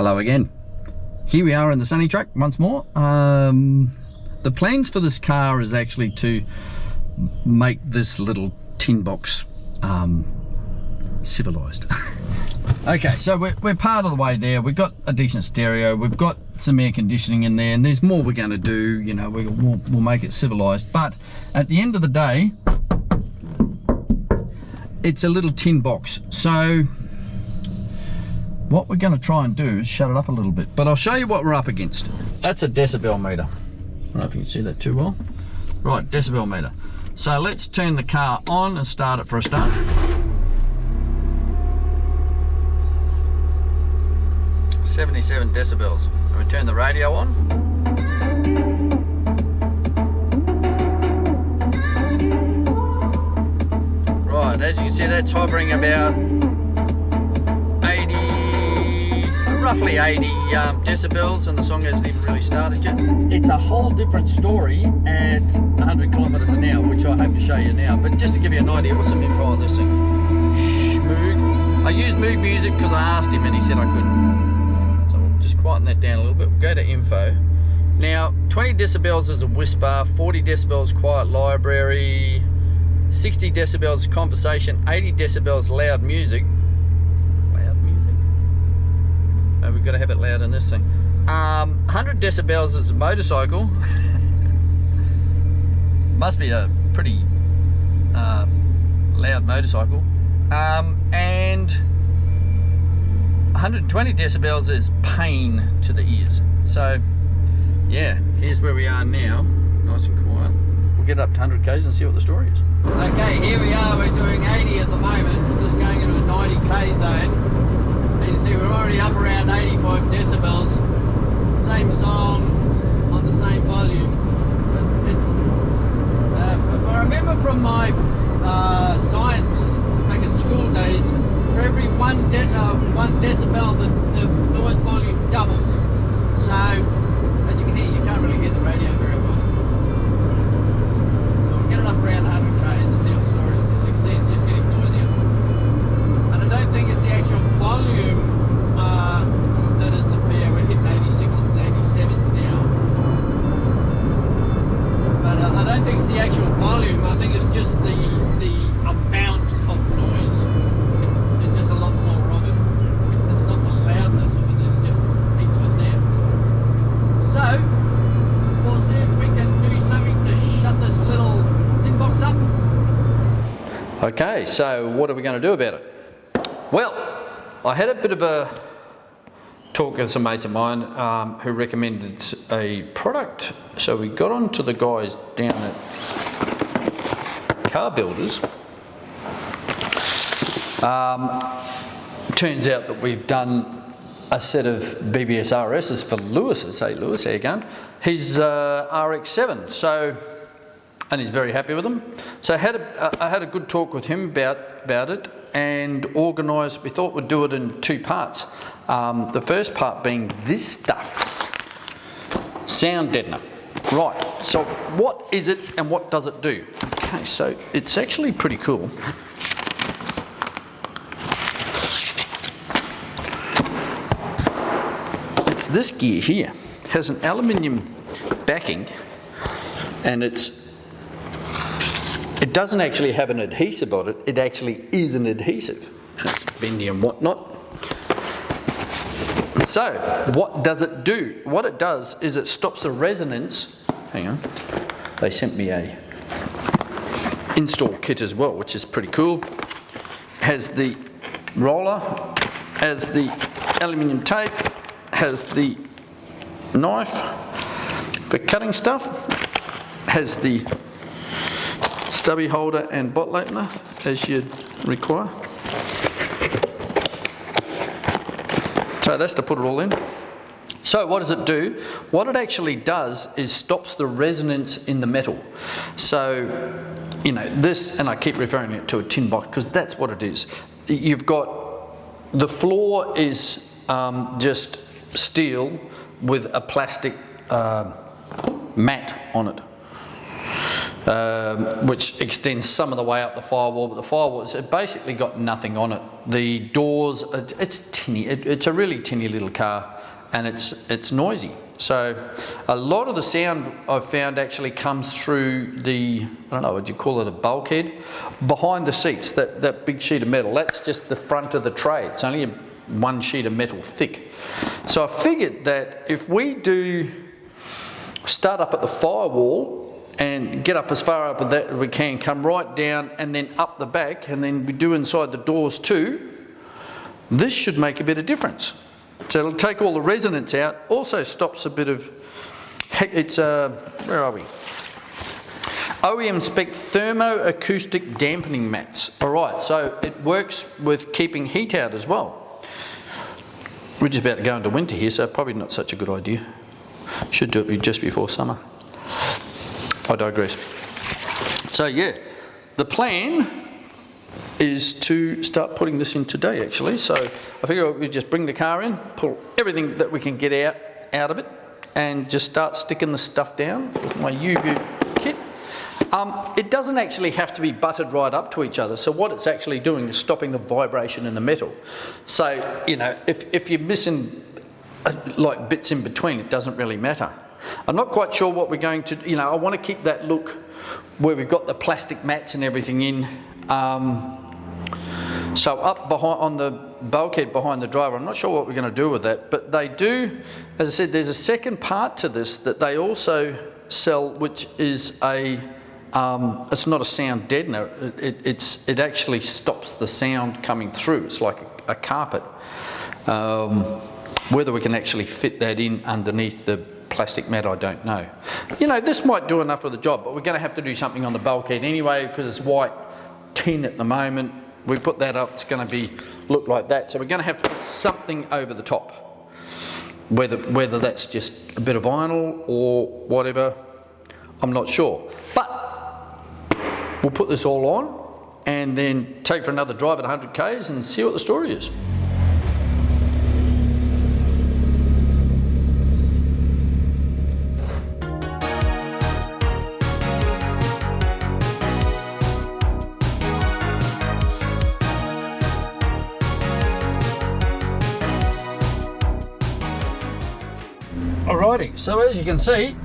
Hello again. Here we are in the sunny truck once more. The plans for this car is actually to make this little tin box civilized. Okay, so we're part of the way there. We've got a decent stereo, we've got some air conditioning in there, and there's more we're going to do. You know, we'll make it civilized, but at the end of the day it's a little tin box. So what we're going to try and do is shut it up a little bit, but I'll show you what we're up against. That's a decibel meter. I don't know if you can see that too well. Right, decibel meter. So let's turn the car on and start it for a start. 77 decibels. And we turn the radio on. Right, as you can see, that's hovering about 80, roughly 80 decibels, and the song hasn't even really started yet. It's a whole different story at 100 kilometers an hour, which I hope to show you now. But just to give you an idea, what's some info on this thing? Moog. I used Moog Music because I asked him and he said I couldn't. So we'll just quieten that down a little bit. We'll go to info. Now, 20 decibels is a whisper, 40 decibels quiet library, 60 decibels conversation, 80 decibels loud music. We've got to have it loud in this thing. 100 decibels is a motorcycle. Must be a pretty loud motorcycle. And 120 decibels is pain to the ears. So yeah, here's where we are now. Nice and quiet. We'll get up to 100 k's and see what the story is. Okay, here we are. We're doing 80 at the moment. We're just going into a 90 k zone. You can see we're already up around 85 decibels. Same song on the same volume. But it's, if I remember from my science back in school days, for every one decibel the noise volume doubles. So as you can hear, you can't really hear the radio very well. So we'll get it up around 100 k's and see what the story is. As you can see, it's just getting noisier. And I don't think it's the actual volume that is the fear. We're hitting 86 and 87s now. But I don't think it's the actual volume. I think it's just the amount of noise. There's just a lot more of it. It's not the loudness of it, there's just heaps of it there. So we'll see if we can do something to shut this little tin box up. Okay, so what are we going to do about it? Well, I had a bit of a talk with some mates of mine who recommended a product. So we got on to the guys down at Carbuilders. Turns out that we've done a set of BBS RSs for Lewis's. Hey Lewis, how you going? He's RX-7, so, and he's very happy with them. So I had a good talk with him about it, and organised, we thought we'd do it in two parts. The first part being this stuff, sound deadener. Right, so what is it and what does it do? Okay, so it's actually pretty cool. It's this gear here. It has an aluminium backing, and it doesn't actually have an adhesive on it, it actually is an adhesive. And it's bendy and whatnot. So, what does it do? What it does is it stops the resonance. Hang on. They sent me a install kit as well, which is pretty cool. Has the roller, has the aluminium tape, has the knife for cutting stuff, has the stubby holder and bottle opener as you'd require. So that's to put it all in. So what does it do? What it actually does is stops the resonance in the metal. So, you know, this, and I keep referring it to a tin box because that's what it is. You've got, the floor is just steel with a plastic mat on it. which extends some of the way up the firewall, but the firewall has basically got nothing on it. The doors, it's tinny. It's a really tinny little car, and it's noisy. So a lot of the sound I've found actually comes through the, I don't know, would you call it a bulkhead? Behind the seats, that big sheet of metal, that's just the front of the tray. It's only one sheet of metal thick. So I figured that if we do start up at the firewall and get up as far up as that we can, come right down and then up the back, and then we do inside the doors too, this should make a bit of difference. So it'll take all the resonance out, also stops a bit of, it's where are we? OEM spec thermoacoustic dampening mats. All right, so it works with keeping heat out as well. We're just about to go into winter here, so probably not such a good idea. Should do it just before summer. I digress. So yeah, the plan is to start putting this in today actually. So I figure we just bring the car in, pull everything that we can get out of it, and just start sticking the stuff down with my U-boot kit. It doesn't actually have to be butted right up to each other. So what it's actually doing is stopping the vibration in the metal. So, you know, if you're missing like bits in between, it doesn't really matter. I'm not quite sure what we're going to, you know, I want to keep that look where we've got the plastic mats and everything in. So up behind on the bulkhead behind the driver, I'm not sure what we're going to do with that, but they do, as I said, there's a second part to this that they also sell, which is a, it's not a sound deadener, it actually stops the sound coming through. It's like a carpet. Whether we can actually fit that in underneath the plastic mat, I don't know. You know, this might do enough of the job, but we're going to have to do something on the bulkhead anyway because it's white tin at the moment. We put that up, it's going to look like that. So we're going to have to put something over the top. Whether that's just a bit of vinyl or whatever, I'm not sure. But we'll put this all on and then take for another drive at 100 Ks and see what the story is. Alrighty, so as you can see,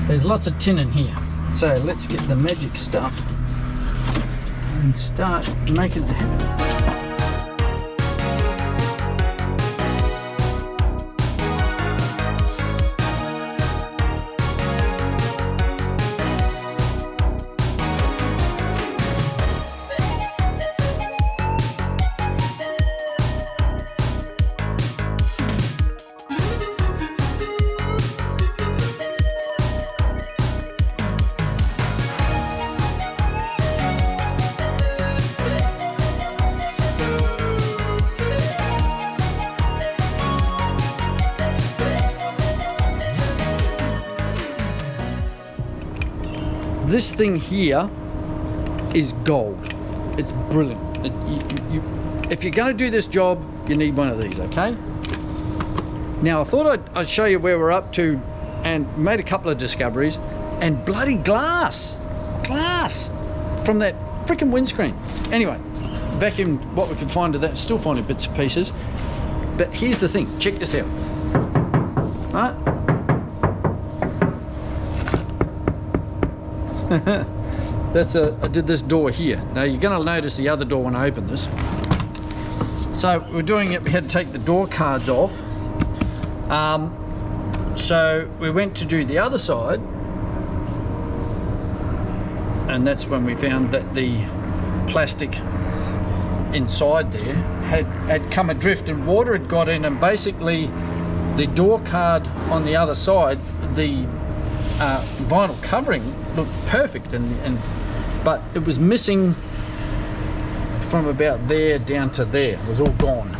there's lots of tin in here. So let's get the magic stuff and start making it happen. This thing here is gold. It's brilliant. If you're going to do this job, you need one of these, okay? Now I thought I'd show you where we're up to and made a couple of discoveries, and bloody glass from that freaking windscreen. Anyway, vacuumed what we could find of that, still finding bits and pieces. But here's the thing, check this out. Right? I did this door here. Now you're going to notice the other door when I open this. So we're doing it, we had to take the door cards off. So we went to do the other side, and that's when we found that the plastic inside there had come adrift and water had got in, and basically the door card on the other side, the vinyl covering looked perfect, but it was missing from about there down to there. It was all gone.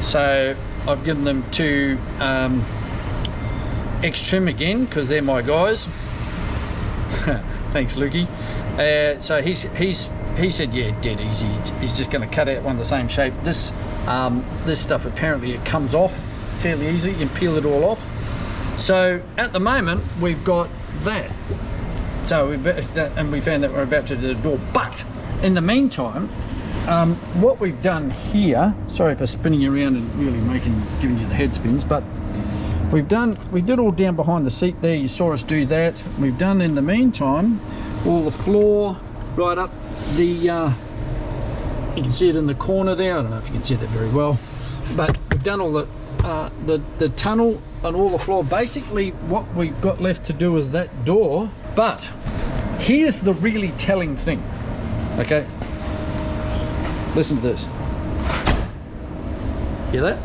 So I've given them to X-Trim again because they're my guys. Thanks, Lukey. So he said, yeah, dead easy. He's just going to cut out one of the same shape. This stuff apparently it comes off fairly easy. You can peel it all off. So at the moment we've got that. So we found that we're about to do the door. But in the meantime, what we've done here, sorry for spinning you around and really giving you the head spins, but we did all down behind the seat there. You saw us do that. We've done in the meantime all the floor right up the you can see it in the corner there. I don't know if you can see that very well, but we've done all the tunnel and all the floor. Basically what we've got left to do is that door. But here's the really telling thing. Okay, listen to this. Hear that?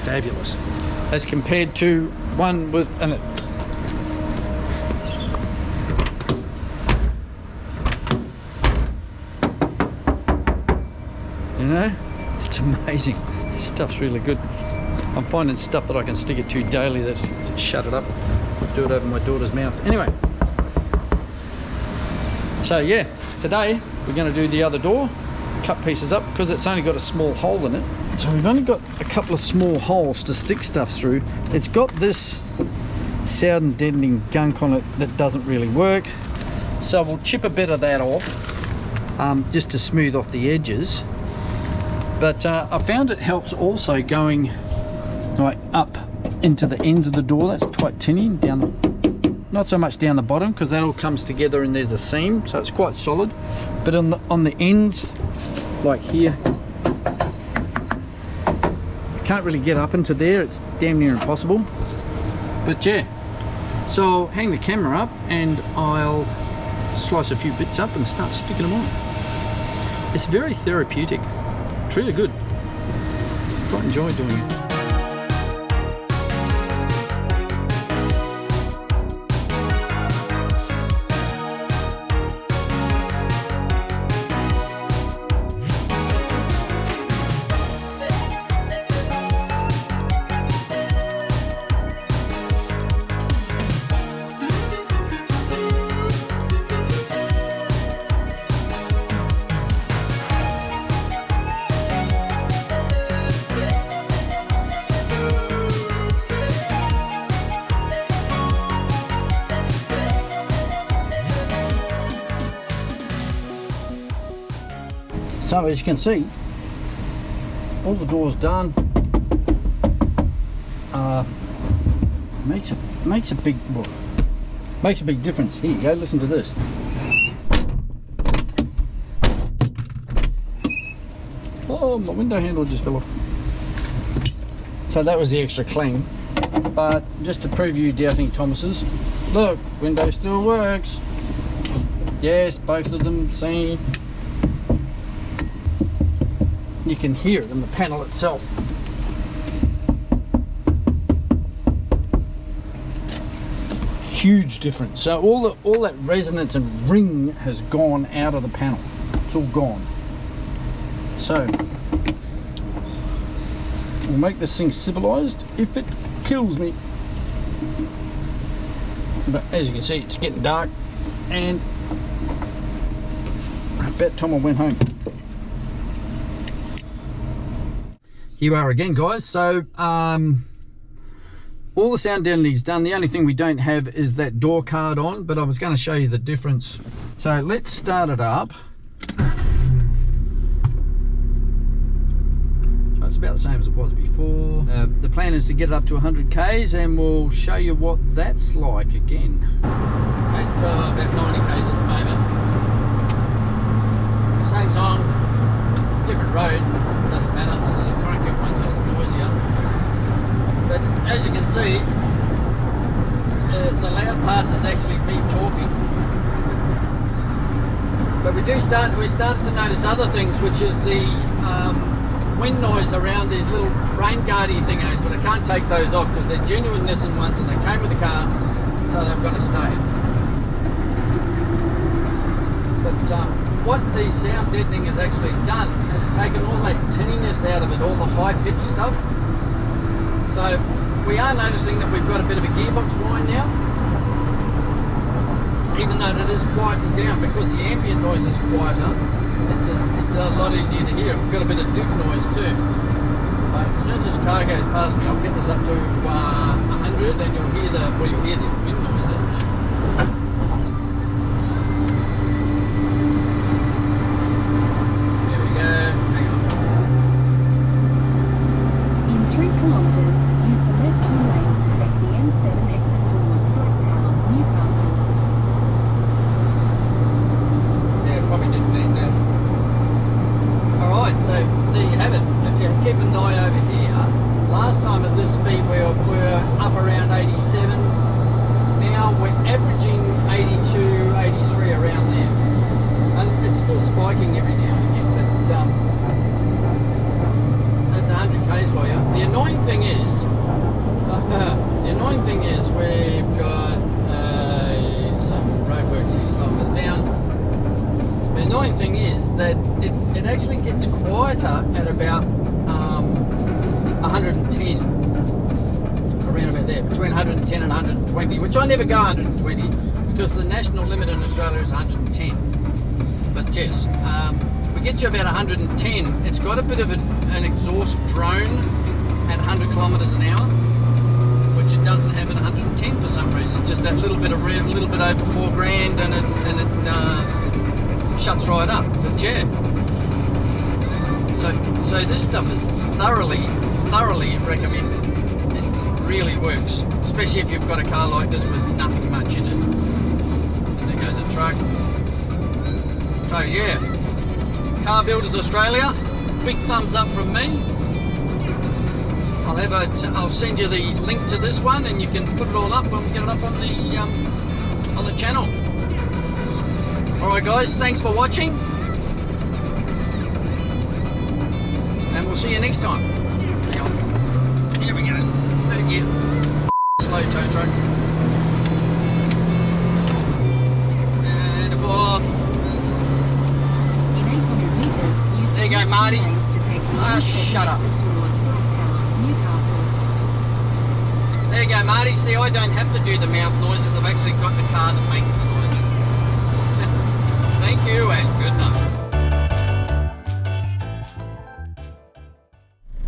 Fabulous. As compared to one with you know, it's amazing. This stuff's really good. I'm finding stuff that I can stick it to daily that's shut it up. Do it over my daughter's mouth. Anyway, so yeah, today we're going to do the other door, cut pieces up because it's only got a small hole in it. So we've only got a couple of small holes to stick stuff through. It's got this sound and deadening gunk on it that doesn't really work, so we'll chip a bit of that off just to smooth off the edges. But I found it helps also going like up into the ends of the door. That's quite tinny down the, not so much down the bottom because that all comes together and there's a seam, so it's quite solid. But on the ends, like here, can't really get up into there. It's damn near impossible. But yeah, so I'll hang the camera up and I'll slice a few bits up and start sticking them on. It's very therapeutic. It's really good. Quite enjoy doing it. So as you can see, all the doors done. Makes a big difference. Here you go. Listen to this. Oh, my window handle just fell off. So that was the extra clean. But just to prove you doubting Thomases, look, window still works. Yes, both of them. See. You can hear it in the panel itself. Huge difference. So all that resonance and ring has gone out of the panel. It's all gone. So we'll make this thing civilized if it kills me. But as you can see, it's getting dark, and I bet Tom went home. Here you are again, guys. So all the sound deadening is done. The only thing we don't have is that door card on, but I was going to show you the difference. So let's start it up. So it's about the same as it was before. The plan is to get it up to 100 Ks, and we'll show you what that's like again. At about 90 Ks at the moment. Same song, different road, doesn't matter. This is a crank up one, so it's noisier. But as you can see, the loud parts is actually me talking. But we started to notice other things, which is the wind noise around these little rain guardy thingos, but I can't take those off because they're genuine Nissan ones and they came with the car, so they've got to stay. But what the sound deadening has actually done is taken all that tinniness out of it, all the high-pitched stuff. So we are noticing that we've got a bit of a gearbox whine now, even though it is quieting down because the ambient noise is quieter. It's a lot easier to hear. We've got a bit of diff noise too. But as soon as this car goes past me, I'll get this up to Well, you'll hear the wind noise, that's for sure. There we go. Hang on. In 3 kilometres, use the left 2 lanes to take the M7 exit towards Blacktown, Newcastle. Yeah, probably didn't need that. Alright, so there you have it. If you keep an eye over here, last time at this speed we were up around 87. Now we're averaging 82, 83 around there. And it's still spiking every now and again, but that's 100 k's for you. The annoying thing is, we've got some roadworks here slowing us down. The annoying thing is that it actually gets quieter at about 110, around about there, between 110 and 120, which I never go 120 because the national limit in Australia is 110. But yes, we get to about 110. It's got a bit of an exhaust drone at 100 kilometers an hour, which it doesn't have at 110 for some reason. Just that little bit over $4,000, and it shuts right up. But yeah, so this stuff is thoroughly recommended. It really works, especially if you've got a car like this with nothing much in it. There goes a truck. So yeah, Carbuilders Australia, big thumbs up from me. I'll send you the link to this one, and you can put it all up and get it up on the channel. All right, guys, thanks for watching, and we'll see you next time. Hang on. Here we go. Third gear. Slow tow truck. And a fourth. In 800 metres, use There you the go, left 2 Marty. lanes to take the M7 Shut up. exit towards Blacktown, Newcastle. There you go, Marty. See, I don't have to do the mouth noises. I've actually got the car that makes the noises. Thank you and good night.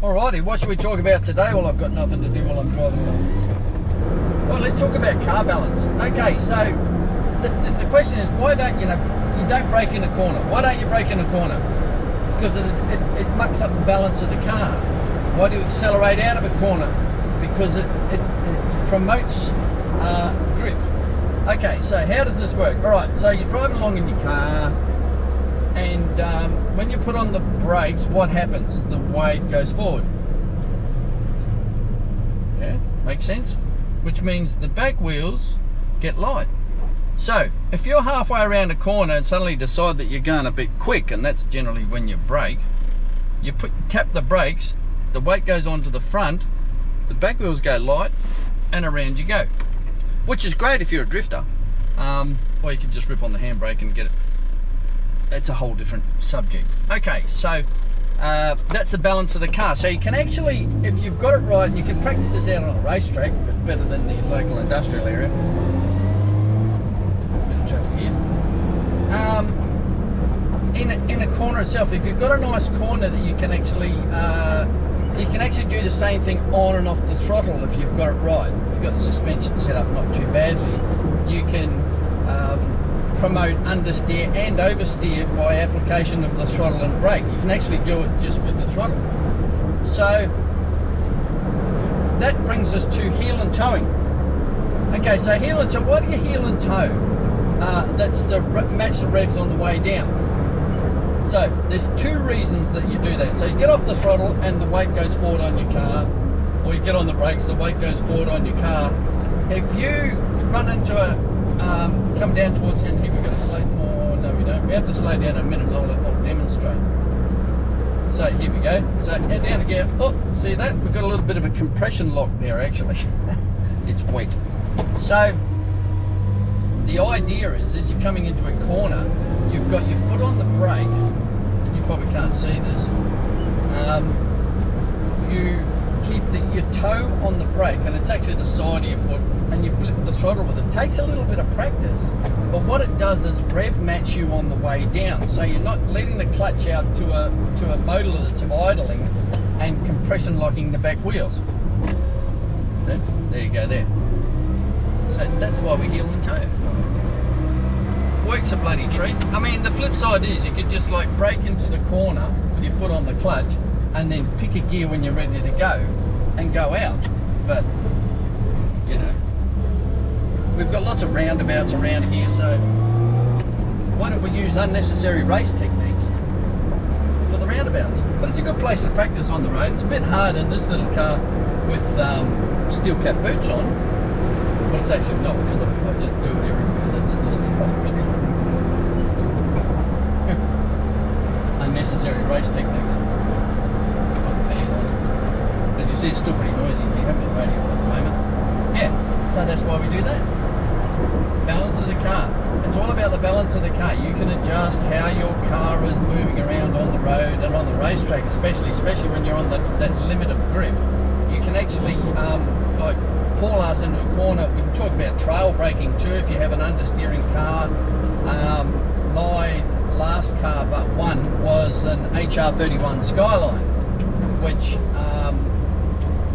Alrighty, what should we talk about today? Well, I've got nothing to do while I'm driving along. Well, let's talk about car balance. Okay, so the question is, why don't you don't brake in a corner? Why don't you brake in a corner? Because it mucks up the balance of the car. Why do you accelerate out of a corner? Because it promotes grip. Okay, so how does this work? All right, so you're driving along in your car, and when you put on the brakes, what happens? The weight goes forward. Yeah, makes sense? Which means the back wheels get light. So if you're halfway around a corner and suddenly decide that you're going a bit quick, and that's generally when you brake, you tap the brakes, the weight goes onto the front, the back wheels go light, and around you go. Which is great if you're a drifter, or you can just rip on the handbrake and get it. That's a whole different subject. Okay, so that's the balance of the car. So you can actually, if you've got it right, and you can practice this out on a racetrack, it's better than the local industrial area. Bit of traffic here. In a corner itself, if you've got a nice corner that you can actually do the same thing on and off the throttle if you've got it right. If you've got the suspension set up not too badly, you can promote understeer and oversteer by application of the throttle and brake. You can actually do it just with the throttle. So that brings us to heel and towing. Okay, so heel and tow, why do you heel and tow? That's to match the revs on the way down. So there's 2 reasons that you do that. So you get off the throttle and the weight goes forward on your car, or you get on the brakes, the weight goes forward on your car. If you run into a, come down towards the end here, we've got to slow, no we don't, we have to slow down a minute, I'll demonstrate. So here we go, so head down again, oh, see that? We've got a little bit of a compression lock there actually. It's wet. So the idea is, as you're coming into a corner, you've got your foot on the brake, and you probably can't see this, you keep your toe on the brake, and it's actually the side of your foot, and you flip the throttle with it. It takes a little bit of practice, but what it does is rev match you on the way down, so you're not letting the clutch out to a motor that's idling and compression locking the back wheels. There you go there. So that's why we heel and toe. Works a bloody treat. I mean, the flip side is you could just like brake into the corner with your foot on the clutch and then pick a gear when you're ready to go and go out. But, you know, we've got lots of roundabouts around here, so why don't we use unnecessary race techniques for the roundabouts? But it's a good place to practice on the road. It's a bit hard in this little car with steel cap boots on, but it's actually not, because I just do it everywhere. That's just unnecessary race techniques. Put the fan on. As you see, it's still pretty noisy. We haven't got radio on at the moment. Yeah, so that's why we do that. Balance of the car. It's all about the balance of the car. You can adjust how your car is moving around on the road and on the racetrack, especially when you're on that limit of grip. You can actually like haul us into a corner. We can talk about trail braking too if you have an understeering car. My last car but one was an HR31 Skyline, which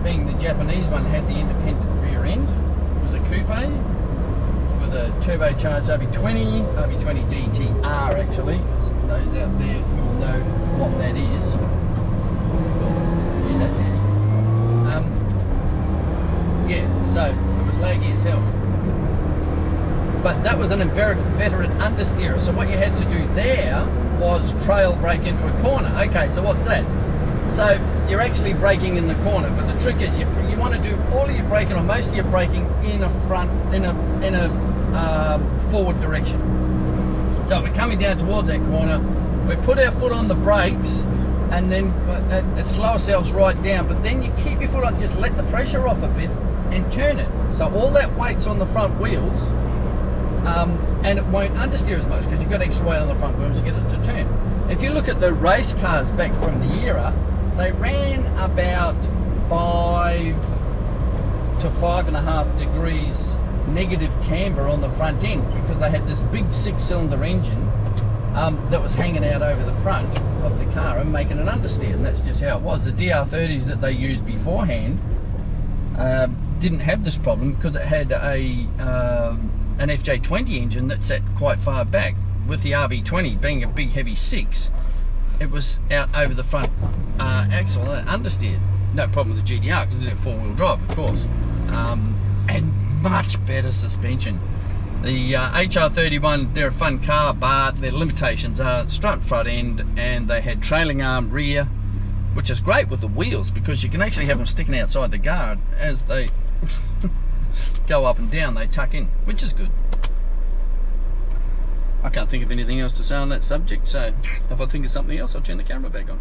being the Japanese one had the independent rear end. It was a coupe with a turbocharged RB20 DTR actually. Those out there will know what that is. Geez, that's handy. Yeah, so it was laggy as hell. But that was an veteran understeerer. So what you had to do there was trail brake into a corner. Okay, so what's that? So you're actually braking in the corner, but the trick is you want to do all of your braking, or most of your braking, in a forward direction. So we're coming down towards that corner. We put our foot on the brakes, and then slow ourselves right down. But then you keep your foot on, just let the pressure off a bit, and turn it. So all that weight's on the front wheels, and it won't understeer as much because you've got extra weight on the front wheels to get it to turn. If you look at the race cars back from the era, they ran about 5 to 5.5 degrees negative camber on the front end because they had this big 6-cylinder engine that was hanging out over the front of the car and making an understeer, and that's just how it was. The DR30s that they used beforehand didn't have this problem because it had an FJ20 engine that sat quite far back. With the RB20 being a big heavy 6, it was out over the front axle and understeered. No problem with the GDR because it did 4-wheel drive, of course, and much better suspension. The HR31, they're a fun car, but their limitations are strut front end, and they had trailing arm rear, which is great with the wheels because you can actually have them sticking outside the guard as they go up and down, they tuck in, which is good. I can't think of anything else to say on that subject, so if I think of something else, I'll turn the camera back on.